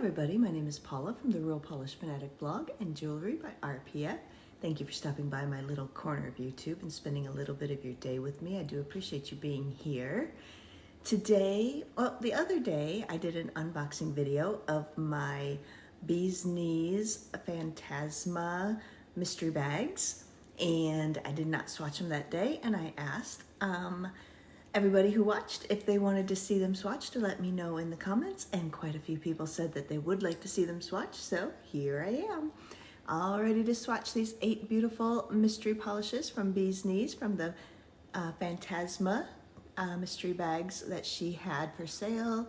everybody, my name is Paula from the Real Polish Fanatic blog and Jewelry by RPF. Thank you for stopping by my little corner of YouTube and spending a little bit of your day with me. I do appreciate you being here. Today, well, the other day I did an unboxing video of my Bee's Knees Phantasma mystery bags, and I did not swatch them that day, and I asked everybody who watched if they wanted to see them swatched to let me know in the comments, and quite a few people said that they would like to see them swatched, so here I am, all ready to swatch these 8 beautiful mystery polishes from Bee's Knees from the Phantasma mystery bags that she had for sale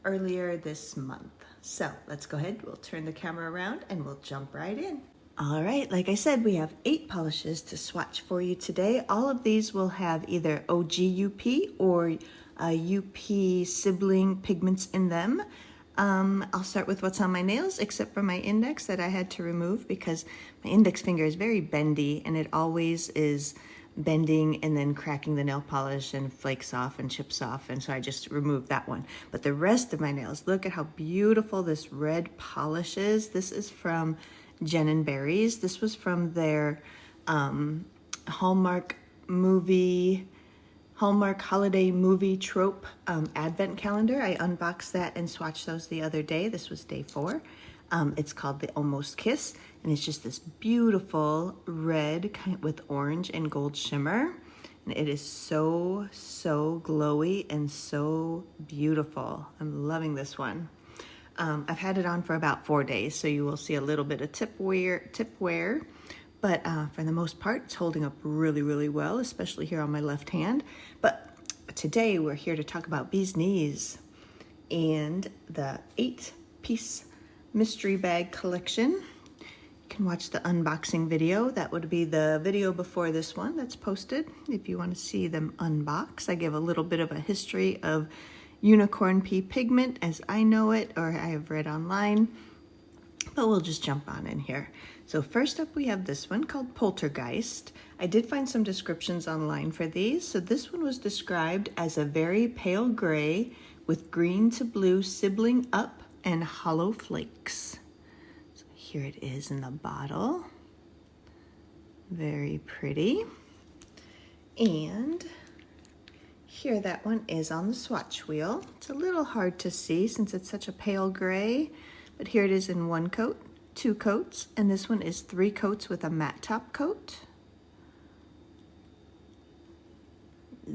earlier this month. So let's go ahead, we'll turn the camera around and we'll jump right in. All right, like I said, we have 8 polishes to swatch for you today. All of these will have either OG UP or UP sibling pigments in them. I'll start with what's on my nails, except for my index that I had to remove because my index finger is very bendy and it always is bending and then cracking the nail polish and flakes off and chips off, and so I just removed that one. But the rest of my nails, look at how beautiful this red polish is. This is from Jen & Barry's. This was from their Hallmark holiday movie trope advent calendar. I unboxed that and swatched those the other day. This was day 4. It's called the Almost Kiss, and it's just this beautiful red with orange and gold shimmer. And it is so glowy and so beautiful. I'm loving this one. I've had it on for about 4 days, so you will see a little bit of tip wear, but for the most part, it's holding up really well, especially here on my left hand. But today we're here to talk about Bee's Knees and the 8-piece mystery bag collection. You can watch the unboxing video. That would be the video before this one that's posted if you want to see them unbox. I give a little bit of a history of unicorn pea pigment as I know it, or I have read online, but we'll just jump on in here. So first up we have this one called Poltergeist. I did find some descriptions online for these. So this one was described as a very pale gray with green to blue sibling up and hollow flakes. So here it is in the bottle. Very pretty. And here that one is on the swatch wheel. It's a little hard to see since it's such a pale gray, but here it is in 1 coat, 2 coats, and this one is 3 coats with a matte top coat.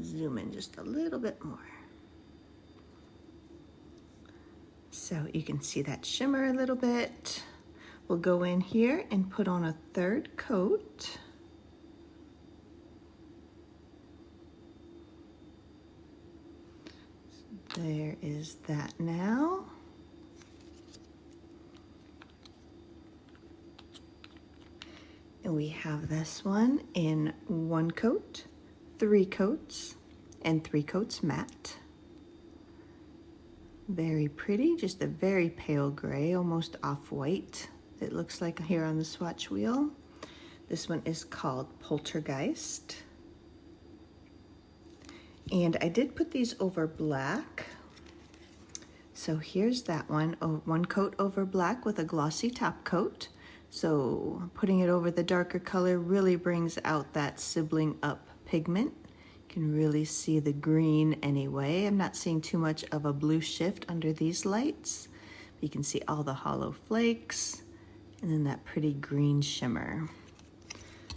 Zoom in just a little bit more. So you can see that shimmer a little bit. We'll go in here and put on a 3rd coat. There is that now. And we have this one in 1 coat, 3 coats, and 3 coats matte. Very pretty, just a very pale gray, almost off-white. It looks like here on the swatch wheel. This one is called Poltergeist. And I did put these over black. So here's that one, 1 coat over black with a glossy top coat. So putting it over the darker color really brings out that sibling up pigment. You can really see the green anyway. I'm not seeing too much of a blue shift under these lights. But you can see all the hollow flakes and then that pretty green shimmer.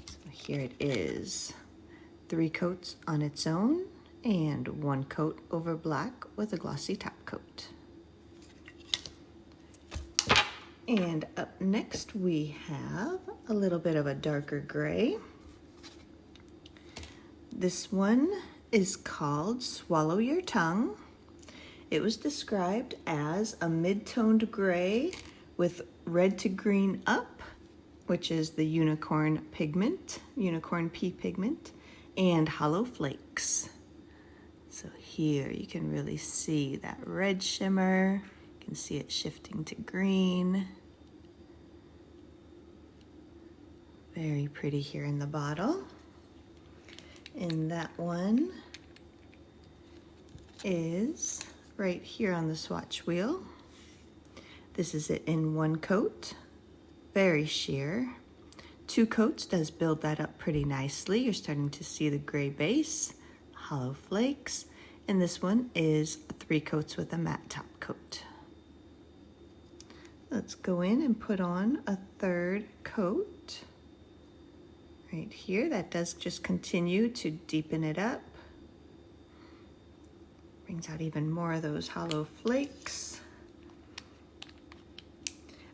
So here it is, 3 coats on its own, and 1 coat over black with a glossy top coat. And up next we have a little bit of a darker gray. This one is called Swallow Your Tongue. It was described as a mid-toned gray with red to green up, which is the unicorn pigment, unicorn pea pigment, and hollow flakes. So here you can really see that red shimmer. You can see it shifting to green. Very pretty here in the bottle. And that one is right here on the swatch wheel. This is it in one coat, very sheer. 2 coats does build that up pretty nicely. You're starting to see the gray base, hollow flakes, and this one is 3 coats with a matte top coat. Let's go in and put on a 3rd coat right here. That does just continue to deepen it up. Brings out even more of those hollow flakes.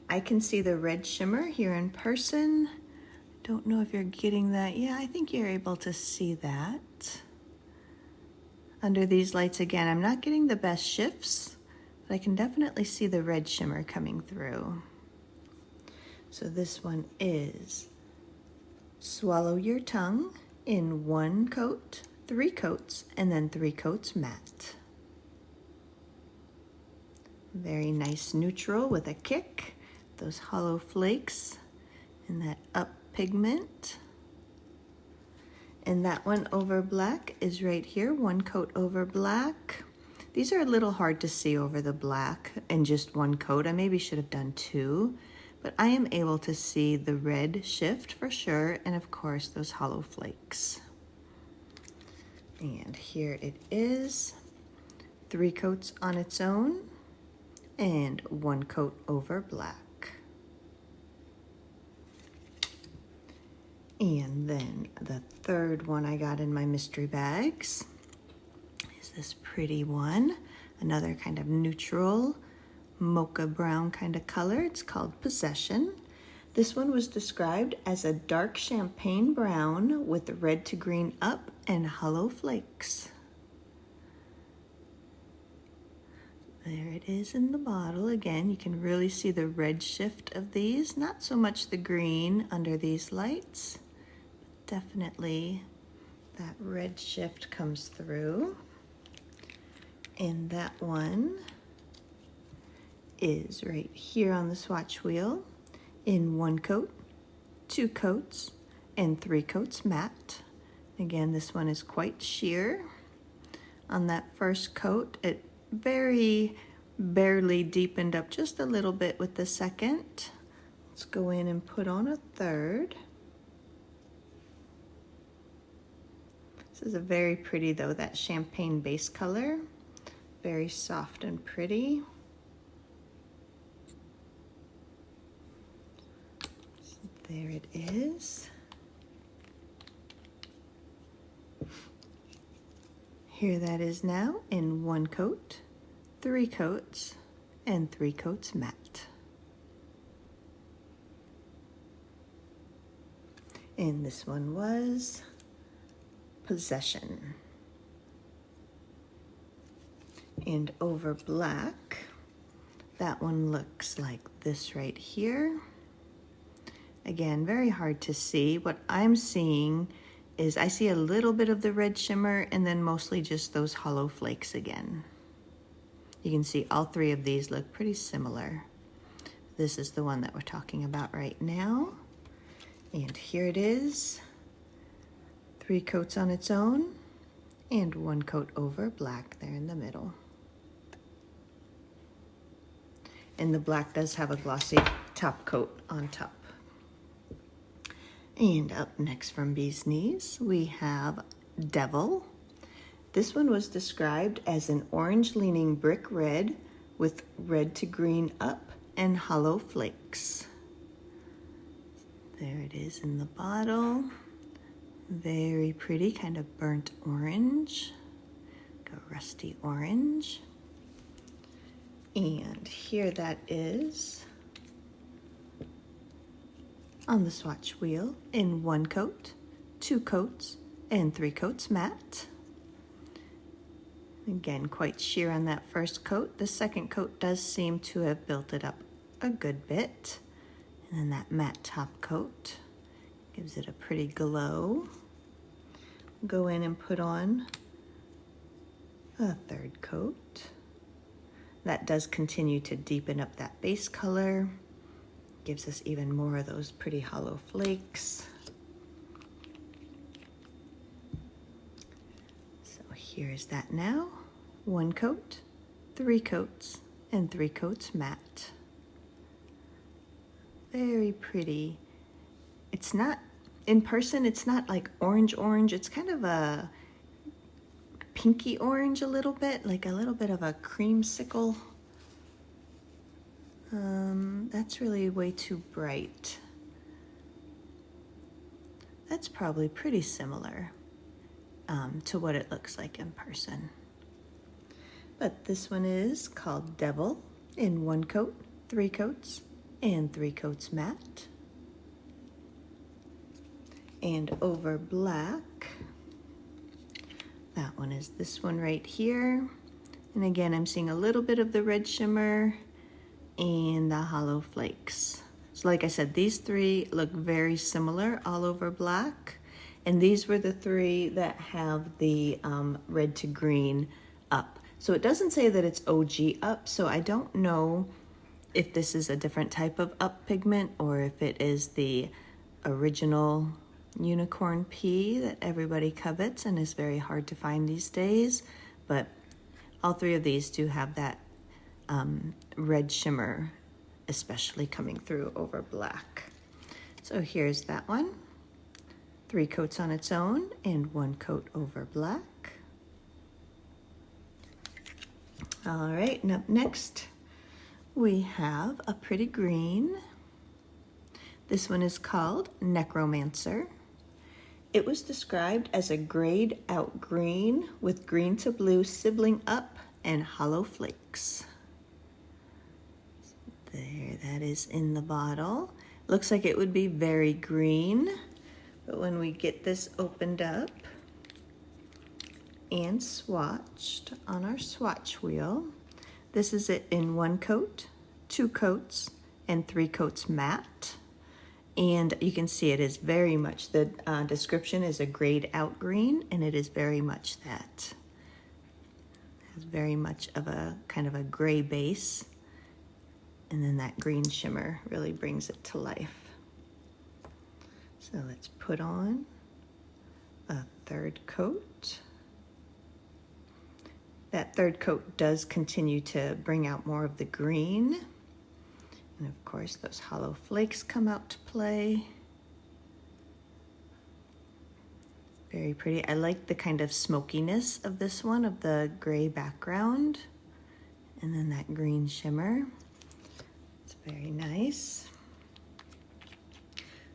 I can see the red shimmer here in person. Don't know if you're getting that. Yeah, I think you're able to see that. Under these lights again, I'm not getting the best shifts, but I can definitely see the red shimmer coming through. So this one is Swallow Your Tongue in 1 coat, 3 coats, and then 3 coats matte. Very nice neutral with a kick. Those hollow flakes and that up pigment. And that one over black is right here, 1 coat over black. These are a little hard to see over the black in just 1 coat. I maybe should have done 2, but I am able to see the red shift for sure, and of course those hollow flakes. And here it is, 3 coats on its own and 1 coat over black. And then the 3rd one I got in my mystery bags is this pretty one. Another kind of neutral mocha brown kind of color. It's called Possession. This one was described as a dark champagne brown with red to green up and hollow flakes. There it is in the bottle. Again, you can really see the red shift of these. Not so much the green under these lights. Definitely that red shift comes through. And that one is right here on the swatch wheel in 1 coat, 2 coats, and 3 coats matte. Again, this one is quite sheer. On that first coat, it very barely deepened up just a little bit with the second. Let's go in and put on a 3rd. This is a very pretty though, that champagne base color. Very soft and pretty. So there it is. Here that is now in 1 coat, 3 coats, and 3 coats matte. And this one was Possession. And over black, that one looks like this right here. Again, very hard to see. What I'm seeing is I see a little bit of the red shimmer and then mostly just those hollow flakes again. You can see all 3 of these look pretty similar. This is the one that we're talking about right now. And here it is. 3 coats on its own and 1 coat over black there in the middle. And the black does have a glossy top coat on top. And up next from Bee's Knees, we have Devil. This one was described as an orange leaning brick red with red to green up and hollow flakes. There it is in the bottle. Very pretty, kind of burnt orange, like a rusty orange. And here that is on the swatch wheel in 1 coat, 2 coats, and 3 coats matte. Again, quite sheer on that first coat. The second coat does seem to have built it up a good bit. And then that matte top coat gives it a pretty glow. Go in and put on a 3rd coat. That does continue to deepen up that base color. Gives us even more of those pretty hollow flakes. So here's that now. 1 coat, 3 coats, and 3 coats matte. Very pretty. It's not, in person, it's not like orange. It's kind of a pinky orange a little bit, like a little bit of a creamsicle. That's really way too bright. That's probably pretty similar to what it looks like in person. But this one is called Devil in 1 coat, 3 coats, and 3 coats matte. And over black, that one is this one right here. And again, I'm seeing a little bit of the red shimmer and the hollow flakes. So like I said, these 3 look very similar all over black. And these were the 3 that have the red to green up. So it doesn't say that it's OG up, so I don't know if this is a different type of up pigment or if it is the original unicorn pea that everybody covets and is very hard to find these days. But all 3 of these do have that red shimmer, especially coming through over black. So here's that one. 3 coats on its own and 1 coat over black. All right, and up next we have a pretty green. This one is called Necromancer. It was described as a grayed out green with green to blue sibling up and hollow flakes. There, that is in the bottle. Looks like it would be very green, but when we get this opened up and swatched on our swatch wheel, this is it in 1 coat, 2 coats, and 3 coats matte. And you can see it is very much, the description is a grayed out green, and it is very much that. It has very much of a kind of a gray base, and then that green shimmer really brings it to life. So let's put on a 3rd coat. That 3rd coat does continue to bring out more of the green. And of course, those hollow flakes come out to play. Very pretty. I like the kind of smokiness of this one, of the gray background. And then that green shimmer. It's very nice.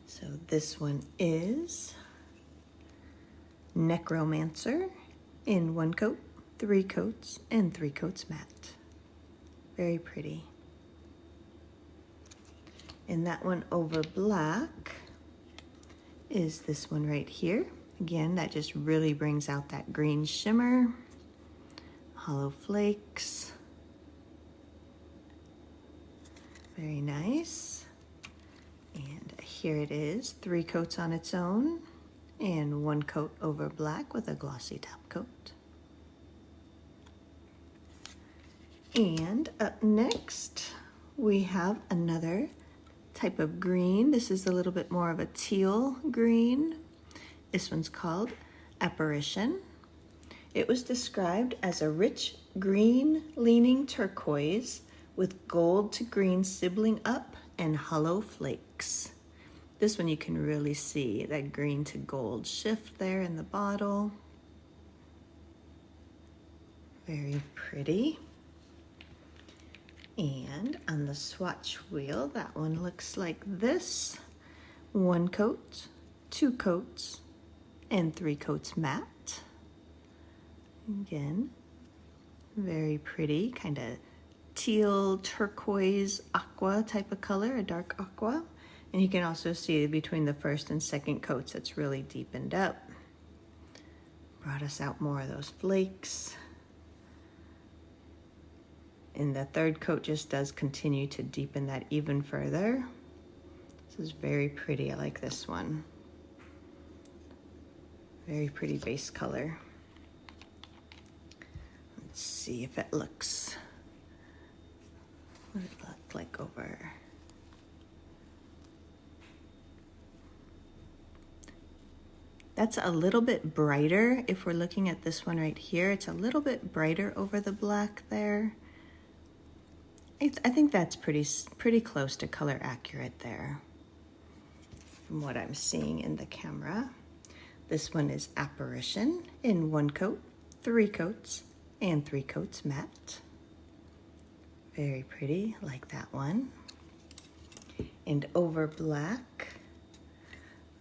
So this one is Necromancer in 1 coat, 3 coats, and 3 coats matte. Very pretty. And that one over black is this one right here. Again, that just really brings out that green shimmer, hollow flakes. Very nice. And here it is, 3 coats on its own and 1 coat over black with a glossy top coat. And up next, we have another type of green. This is a little bit more of a teal green. This one's called Apparition. It was described as a rich green leaning turquoise with gold to green sibling up and hollow flakes. This one you can really see that green to gold shift there in the bottle. Very pretty. And on the swatch wheel, that one looks like this. 1 coat, 2 coats, and 3 coats matte. Again, very pretty, kind of teal, turquoise, aqua type of color, a dark aqua. And you can also see between the 1st and 2nd coats, it's really deepened up. Brought us out more of those flakes. And the 3rd coat just does continue to deepen that even further. This is very pretty. I like this one. Very pretty base color. Let's see if it looks, what does it look like over? That's a little bit brighter. If we're looking at this one right here, it's a little bit brighter over the black there. I think that's pretty close to color accurate there from what I'm seeing in the camera. This one is Apparition in 1 coat, 3 coats, and 3 coats matte. Very pretty, like that one. And Over Black,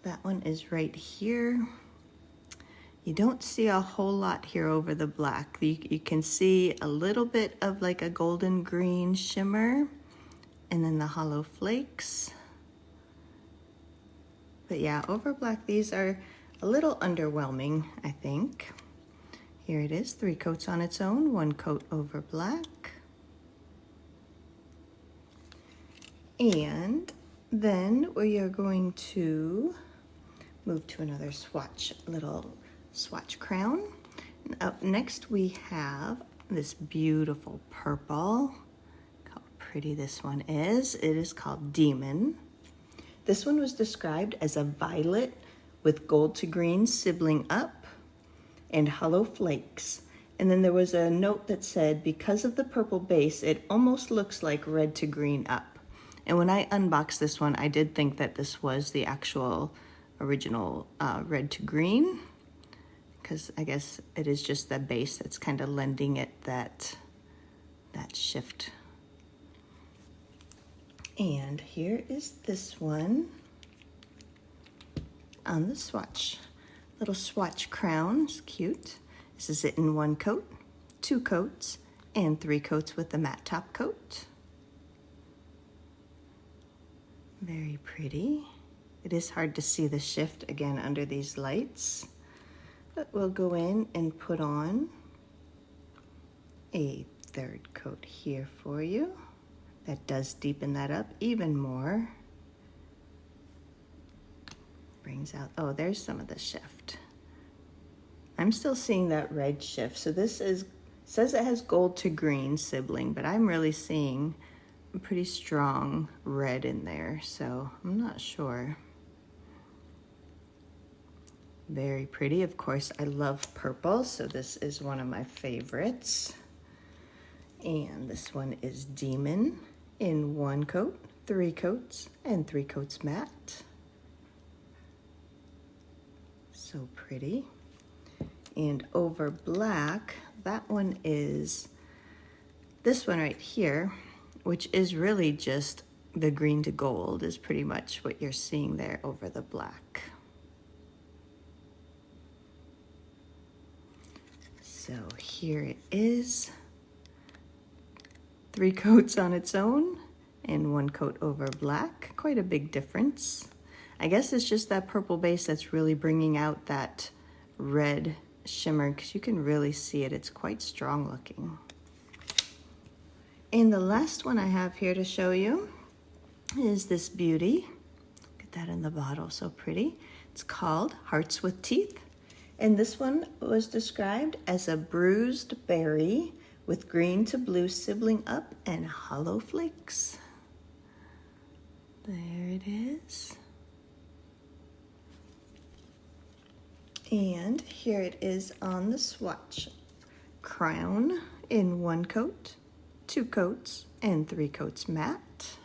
that one is right here. You don't see a whole lot here over the black. You can see a little bit of like a golden green shimmer and then the hollow flakes. But yeah, over black, these are a little underwhelming, I think. Here it is, 3 coats on its own, 1 coat over black. And then we are going to move to another swatch, little swatch crown. And up next we have this beautiful purple. Look how pretty this one is. It is called Demon. This one was described as a violet with gold to green sibling up and hollow flakes. And then there was a note that said, because of the purple base, it almost looks like red to green up. And when I unboxed this one, I did think that this was the actual original red to green, because I guess it is just the base that's kind of lending it that shift. And here is this one on the swatch. Little swatch crown, it's cute. This is it in 1 coat, 2 coats, and 3 coats with the matte top coat. Very pretty. It is hard to see the shift again under these lights, but we'll go in and put on a 3rd coat here for you. That does deepen that up even more. Brings out, oh, there's some of the shift. I'm still seeing that red shift. So this says it has gold to green sibling, but I'm really seeing a pretty strong red in there, so I'm not sure. Very pretty. Of course, I love purple, so this is one of my favorites. And this one is Demon in 1 coat, 3 coats, and 3 coats matte. So pretty. And Over Black, that one is this one right here, which is really just the green to gold is pretty much what you're seeing there over the black. So here it is. 3 coats on its own and 1 coat over black. Quite a big difference. I guess it's just that purple base that's really bringing out that red shimmer, because you can really see it. It's quite strong looking. And the last one I have here to show you is this beauty. Look at that in the bottle, so pretty. It's called Hearts with Teeth. And this one was described as a bruised berry with green to blue sibling up and hollow flakes. There it is. And here it is on the swatch crown in 1 coat, 2 coats, and 3 coats matte.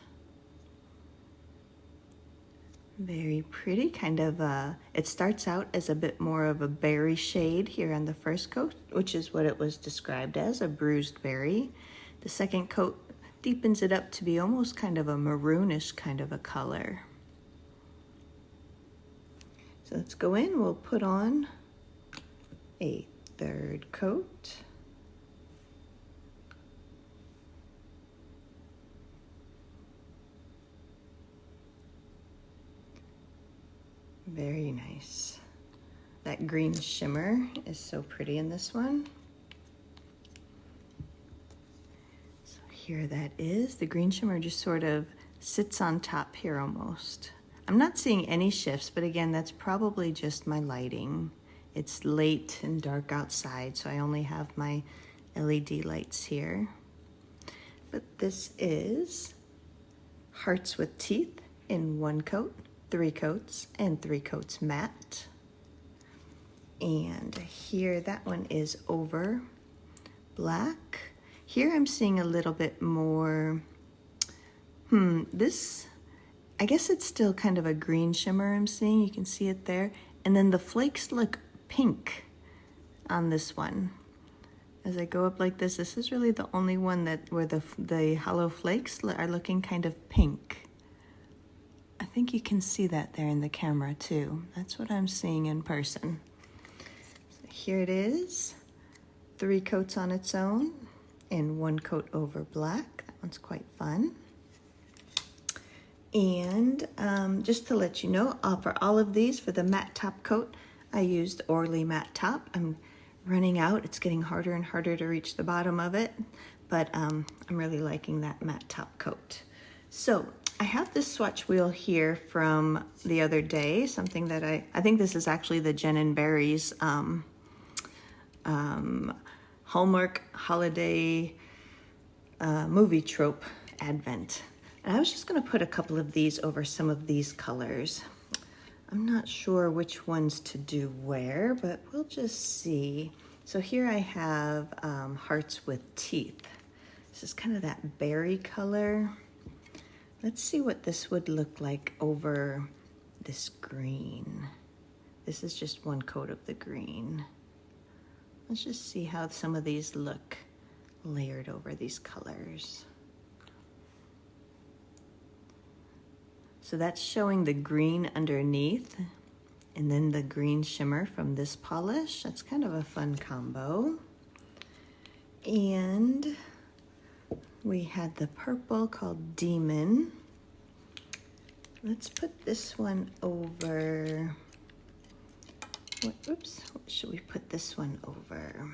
Very pretty, kind of it starts out as a bit more of a berry shade here on the 1st coat, which is what it was described as, a bruised berry. The 2nd coat deepens it up to be almost kind of a maroonish kind of a color. So let's go in, we'll put on a 3rd coat. Very nice. That green shimmer is so pretty in this one. So here that is. The green shimmer just sort of sits on top here almost. I'm not seeing any shifts, but again, that's probably just my lighting. It's late and dark outside, so I only have my LED lights here. But this is Hearts with Teeth in 1 coat, 3 coats, and 3 coats matte. And here, that one is Over Black. Here I'm seeing a little bit more This, I guess it's still kind of a green shimmer I'm seeing. You can see it there. And then the flakes look pink on this one. As I go up like this is really the only one where the hollow flakes are looking kind of pink. I think you can see that there in the camera too. That's what I'm seeing in person. So here it is, 3 coats on its own and 1 coat over black. That one's quite fun. And just to let you know, for all of these, for the matte top coat, I used Orly matte top. I'm running out. It's getting harder and harder to reach the bottom of it, but I'm really liking that matte top coat. So I have this swatch wheel here from the other day, something that I think this is actually the Jen & Barry's Hallmark Holiday Movie Trope Advent. And I was just going to put a couple of these over some of these colors. I'm not sure which ones to do where, but we'll just see. So here I have Hearts with Teeth. This is kind of that berry color. Let's see what this would look like over this green. This is just 1 coat of the green. Let's just see how some of these look layered over these colors. So that's showing the green underneath and then the green shimmer from this polish. That's kind of a fun combo. And we had the purple called Demon. Let's put this one over, what should we put this one over?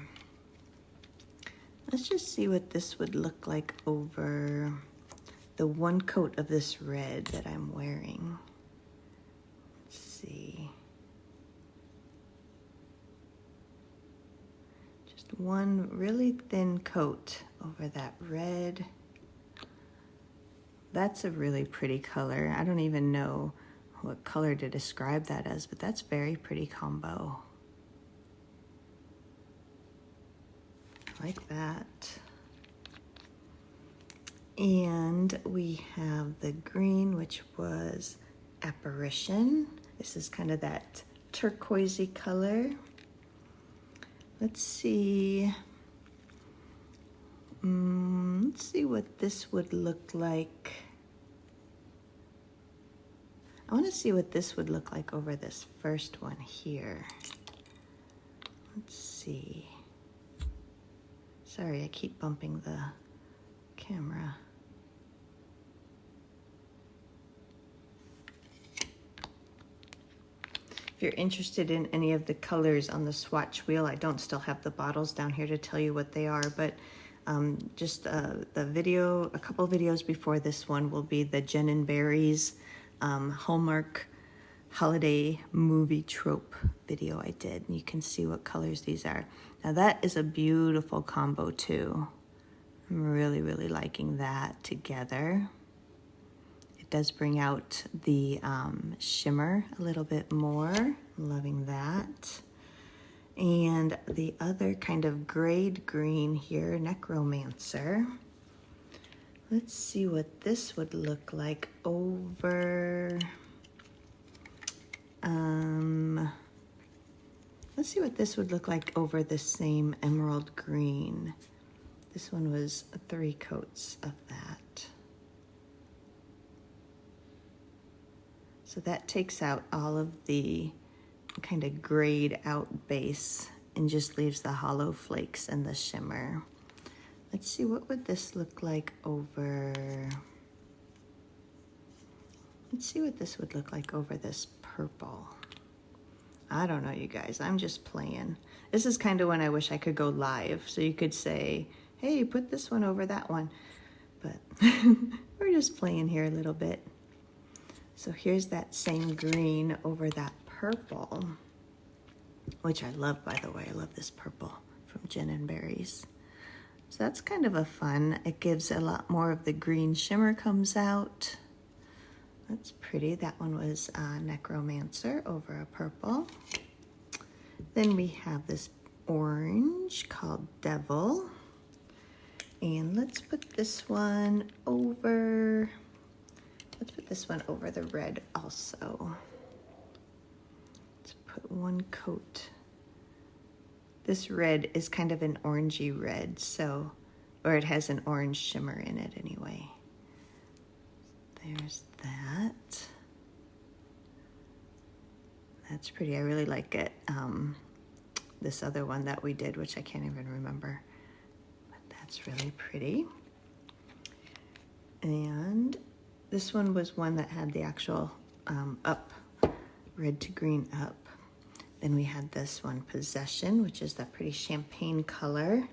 Let's just see what this would look like over the 1 coat of this red that I'm wearing. Let's see. Just 1 really thin coat over that red. That's a really pretty color. I don't even know what color to describe that as, but that's very pretty combo. Like that. And we have the green, which was Apparition. This is kind of that turquoisey color. Let's see. Let's see what this would look like. I want to see what this would look like over this first one here. Let's see. Sorry, I keep bumping the camera. If you're interested in any of the colors on the swatch wheel, I don't still have the bottles down here to tell you what they are, but just the video, a couple videos before this one will be the Jen & Barry's Hallmark Holiday Movie Trope video I did. And you can see what colors these are. Now that is a beautiful combo too. I'm really, really liking that together. It does bring out the shimmer a little bit more. I'm loving that. And the other kind of grade green here, Necromancer. Let's see what this would look like over, let's see what this would look like over the same emerald green. This one was 3 coats of that. So that takes out all of the kind of grayed out base and just leaves the hollow flakes and the shimmer. Let's see, what would this look like over, let's see what this would look like over this purple. I don't know, you guys, I'm just playing. This is kind of when I wish I could go live, so you could say, hey, put this one over that one. But we're just playing here a little bit. So here's that same green over that purple, which I love, by the way. I love this purple from Jen & Barry's. So that's kind of a fun. It gives a lot more of the green shimmer comes out. That's pretty. That one was Necromancer over a purple. Then we have this orange called Devil. And let's put this one over this one over the red also. Let's put one coat. This red is kind of an orangey red, so, or it has an orange shimmer in it anyway. There's that. That's pretty, I really like it. This other one that we did, which I can't even remember, but that's really pretty. And this one was one that had the actual up, red to green up. Then we had this one, Possession, which is that pretty champagne color.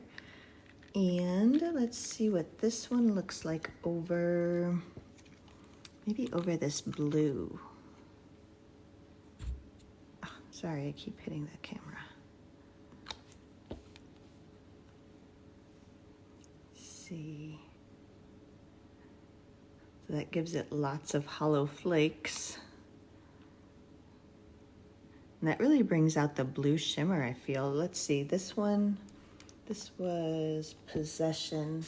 And let's see what this one looks like over, maybe over this blue. Oh, sorry, I keep hitting the camera. See. So that gives it lots of hollow flakes. And that really brings out the blue shimmer, I feel. Let's see, this one, this was Possession.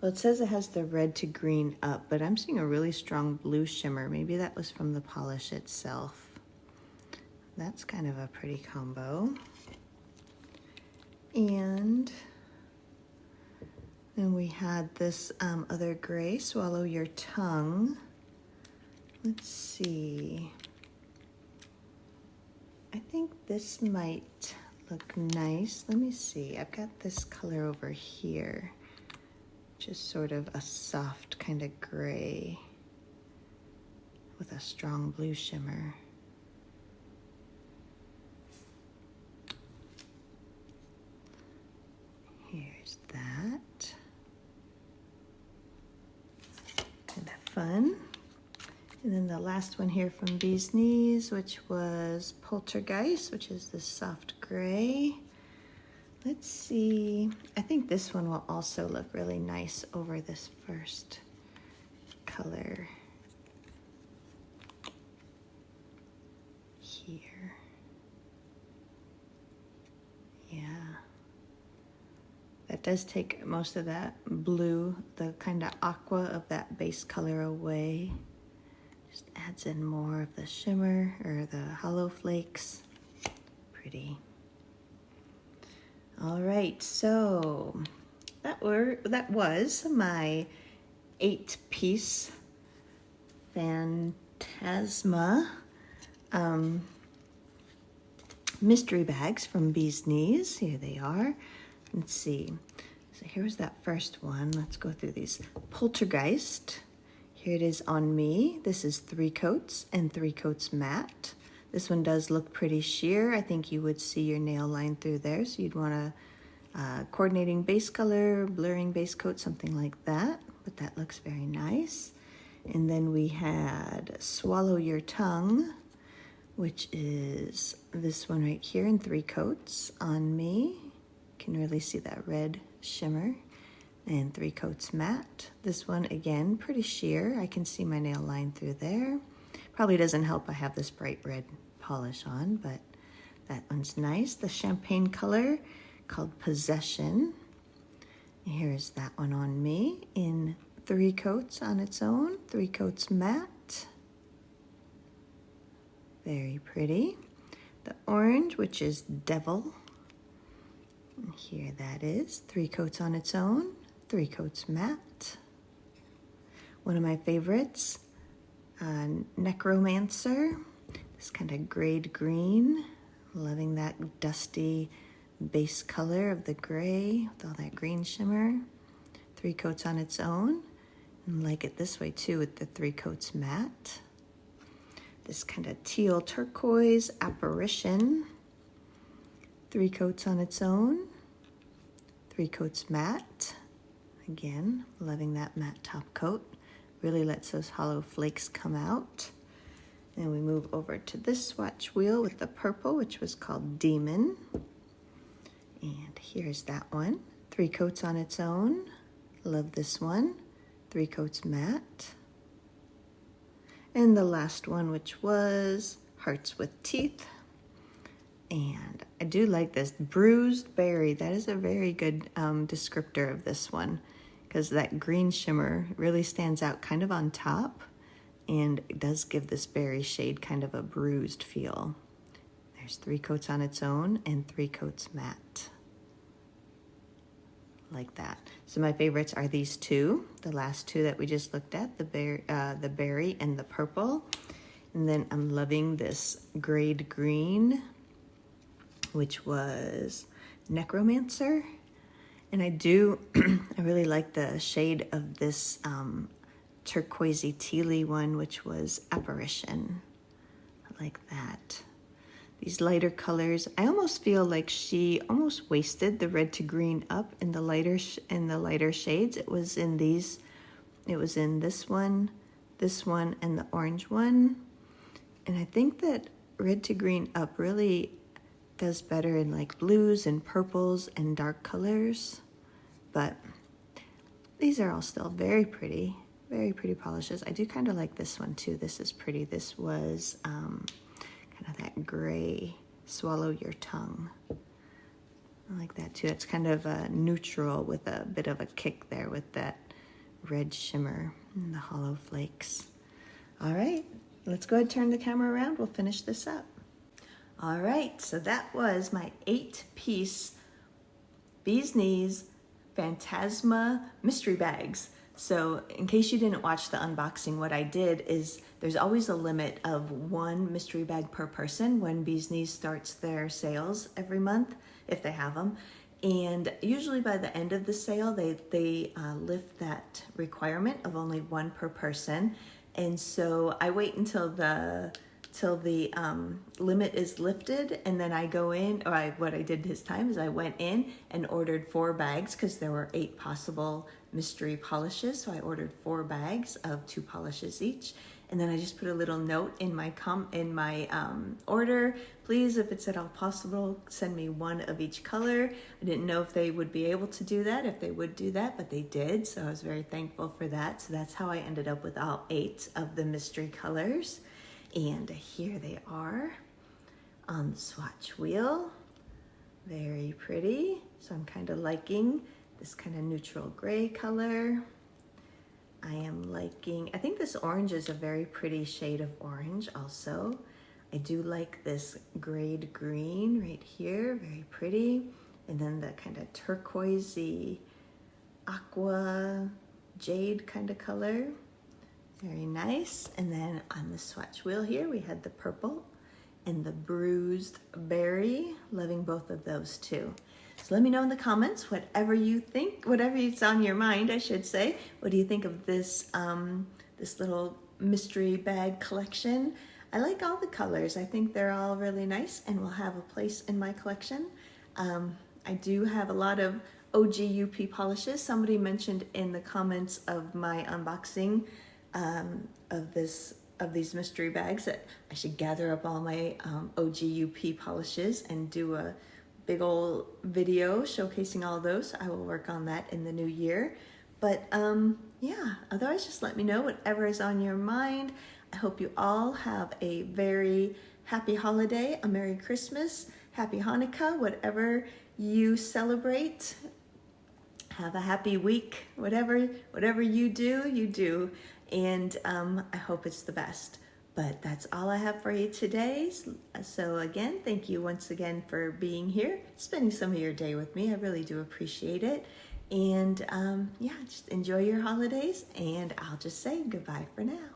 Well, it says it has the red to green up, but I'm seeing a really strong blue shimmer. Maybe that was from the polish itself. That's kind of a pretty combo. And then we had this other gray, Swallow Your Tongue. Let's see. I think this might look nice. Let me see. I've got this color over here, which is sort of a soft kind of gray with a strong blue shimmer. Here's that. Kind of fun. And then the last one here from Bee's Knees, which was Poltergeist, which is this soft gray. Let's see. I think this one will also look really nice over this first color here. Yeah. That does take most of that blue, the kind of aqua of that base color away. Just adds in more of the shimmer or the hollow flakes. Pretty. All right, so that was my 8-piece Phantasma mystery bags from Bee's Knees. Here they are. Let's see. So here's that first one. Let's go through these. Poltergeist. Here it is on me. This is 3 coats and 3 coats matte. This one does look pretty sheer. I think you would see your nail line through there, so you'd want a coordinating base color, blurring base coat, something like that. But that looks very nice. And then we had Swallow Your Tongue, which is this one right here in 3 coats on me. You can really see that red shimmer. And 3 coats matte. This one, again, pretty sheer. I can see my nail line through there. Probably doesn't help I have this bright red polish on, but that one's nice. The champagne color called Possession. Here's that one on me in 3 coats on its own. 3 coats matte. Very pretty. The orange, which is Devil. And here that is. 3 coats on its own. 3 coats matte. One of my favorites, Necromancer. This kind of grayed green. Loving that dusty base color of the gray with all that green shimmer. 3 coats on its own. And like it this way too with the 3 coats matte. This kind of teal turquoise Apparition. 3 coats on its own. 3 coats matte. Again, loving that matte top coat. Really lets those hollow flakes come out. And we move over to this swatch wheel with the purple, which was called Demon. And here's that one. 3 coats on its own. Love this one. 3 coats matte. And the last one, which was Hearts with Teeth. And I do like this Bruised Berry. That is a very good descriptor of this one, because that green shimmer really stands out kind of on top. and it does give this berry shade kind of a bruised feel. There's 3 coats on its own and 3 coats matte. Like that. So my favorites are these 2, the last 2 that we just looked at, the berry and the purple. And then I'm loving this grade green, which was Necromancer. And I really like the shade of this turquoisey tealy one, which was Apparition. I like that. These lighter colors, I almost feel like she almost wasted the red to green up in the lighter shades. It was in these, it was in this one, and the orange one. And I think that red to green up really does better in like blues and purples and dark colors. But these are all still very pretty polishes. I do kind of like this one too. This is pretty. This was kind of that gray, swallow your tongue. I like that too. It's kind of a neutral with a bit of a kick there with that red shimmer and the hollow flakes. All right, let's go ahead and turn the camera around. We'll finish this up. All right, so that was my 8-piece Bee's Knees Phantasma mystery bags. So in case you didn't watch the unboxing, what I did is there's always a limit of 1 mystery bag per person when Bee's Knees starts their sales every month, if they have them. And usually by the end of the sale, they lift that requirement of only 1 per person. And so I wait until the limit is lifted, and then I go in, or what I did this time is I went in and ordered 4 bags because there were 8 possible mystery polishes. So I ordered 4 bags of 2 polishes each. And then I just put a little note in my order. Please, if it's at all possible, send me 1 of each color. I didn't know if they would be able to do that, if they would do that, but they did. So I was very thankful for that. So that's how I ended up with all 8 of the mystery colors. And here they are on the swatch wheel. Very pretty. So I'm kind of liking this kind of neutral gray color. I am liking, I think this orange is a very pretty shade of orange also. I do like this grade green right here, very pretty. And then the kind of turquoisey aqua jade kind of color. Very nice. And then on the swatch wheel here, we had the purple and the bruised berry. Loving both of those too. So let me know in the comments whatever you think, whatever is on your mind, I should say. What do you think of this, this little mystery bag collection? I like all the colors. I think they're all really nice and will have a place in my collection. I do have a lot of OG UP polishes. Somebody mentioned in the comments of my unboxing of these mystery bags that I should gather up all my OG UP polishes and do a big old video showcasing all those. I will work on that in the new year. But yeah, otherwise just let me know whatever is on your mind. I hope you all have a very happy holiday, a Merry Christmas, Happy Hanukkah, whatever you celebrate. Have a happy week, whatever you do, you do. And I hope it's the best. But that's all I have for you today. So again, thank you once again for being here, spending some of your day with me. I really do appreciate it. And yeah, just enjoy your holidays, and I'll just say goodbye for now.